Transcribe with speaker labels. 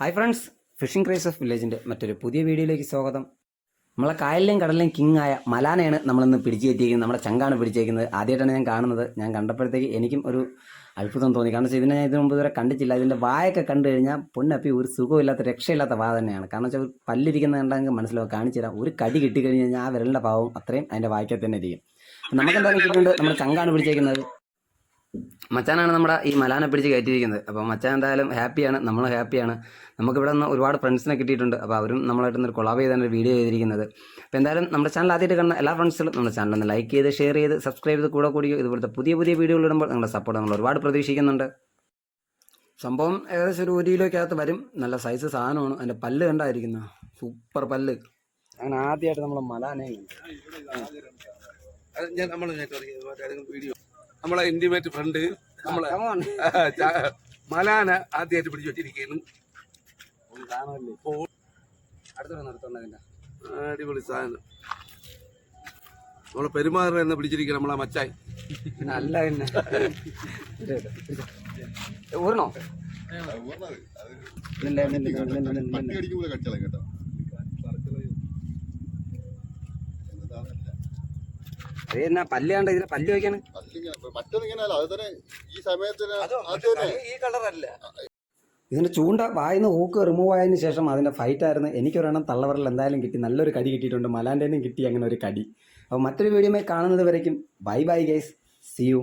Speaker 1: Hi friends, fishing craze of വില്ലേജിൻ്റെ മറ്റൊരു പുതിയ വീഡിയോയിലേക്ക് സ്വാഗതം. നമ്മളെ കായലിലെയും കടലിലെയും കിങ് ആയ മലാനയാണ് നമ്മളിന്ന് പിടിച്ചു കയറ്റിയിരിക്കുന്നത്. നമ്മുടെ ചങ്കാണ് പിടിച്ചേക്കുന്നത്. ആദ്യമായിട്ടാണ് ഞാൻ കാണുന്നത്. ഞാൻ കണ്ടപ്പോഴത്തേക്ക് എനിക്കും ഒരു അത്ഭുതം തോന്നി. കാരണം ഇതിനെ ഞാൻ ഇതിനു മുമ്പ് ഇതുവരെ കണ്ടിട്ടില്ല. ഇതിൻ്റെ വായൊക്കെ കണ്ടു കഴിഞ്ഞാൽ പൊന്നപ്പി ഒരു സുഖമില്ലാത്ത രക്ഷയില്ലാത്ത വാ തന്നെയാണ്. കാരണം വെച്ചാൽ പല്ലിരിക്കുന്നത് കണ്ടെങ്കിൽ മനസ്സിലാവും. കാണിച്ചു തരാം. ഒരു കടി കിട്ടിക്കഴിഞ്ഞ് കഴിഞ്ഞാൽ ആ വിരലിൻ്റെ പാവം അത്രയും അതിൻ്റെ വായിക്കൽ തന്നെ ഇരിക്കും. നമുക്ക് എന്തായാലും കിട്ടുന്നുണ്ട്. നമ്മുടെ ചങ്കാണ് പിടിച്ചേക്കുന്നത്. മച്ചാനാണ് നമ്മുടെ ഈ മലാനെ പിടിച്ച് കയറ്റിയിരിക്കുന്നത്. അപ്പോൾ മച്ചാൻ എന്തായാലും ഹാപ്പിയാണ്, നമ്മളും ഹാപ്പിയാണ്. നമുക്കിവിടെ നിന്ന് ഒരുപാട് ഫ്രണ്ട്സിനെ കിട്ടിയിട്ടുണ്ട്. അപ്പോൾ അവരും നമ്മളായിട്ടൊന്ന് കൊളാബ് ചെയ്താണ് ഒരു വീഡിയോ ചെയ്തിരിക്കുന്നത്. അപ്പോൾ എന്തായാലും നമ്മുടെ ചാനൽ ആദ്യമായിട്ട് കാണുന്ന എല്ലാ ഫ്രണ്ട്സിലും നമ്മുടെ ചാനൽ ഒന്ന് ലൈക്ക് ചെയ്ത് ഷെയർ ചെയ്ത് സബ്സ്ക്രൈബ് ചെയ്ത് കൂടി ഇതുപോലത്തെ പുതിയ വീഡിയോകൾ ഇടുമ്പോൾ നിങ്ങളുടെ സപ്പോർട്ട് നമ്മൾ ഒരുപാട് പ്രതീക്ഷിക്കുന്നുണ്ട്. സംഭവം ഏകദേശം ഒരു കിലോയ്ക്കകത്ത് വരും. നല്ല സൈസ് സാധനമാണ്. അതിൻ്റെ പല്ല് കണ്ടായിരിക്കുന്നു, സൂപ്പർ പല്ല്. അങ്ങനെ ആദ്യമായിട്ട് നമ്മൾ മലാനെ
Speaker 2: നമ്മളെ ഇന്റിമേറ്റ് ഫ്രണ്ട് നമ്മളെ മലാന ആദ്യമായിട്ട് പിടിച്ചു വെച്ചിരിക്കുന്നു. അടിപൊളി സാധനം. നമ്മളെ പെരുമാറുന്ന എന്ന് പിടിച്ചിരിക്കണം നമ്മളെ മച്ചായി.
Speaker 1: അല്ല പിന്നെ ഊരണോ അതെന്നാ പല്ല് കണ്ട ഇതിനെ പല്ല് വയ്ക്കാണ്.
Speaker 2: ഈ കളറല്ല
Speaker 1: ഇതിൻ്റെ ചൂണ്ട വായിന്ന് ഹൂക്ക് റിമൂവ് ആയതിനു ശേഷം അതിൻ്റെ ഫൈറ്റായിരുന്നു. എനിക്കൊരെണ്ണം തള്ളവരൽ എന്തായാലും കിട്ടി. നല്ലൊരു കടി കിട്ടിയിട്ടുണ്ട്. മലാൻ്റെന്നും കിട്ടി അങ്ങനെ ഒരു കടി. അപ്പോൾ മറ്റൊരു വീഡിയോയിൽ കാണുന്നത് വരയ്ക്കും bye bye guys, see U.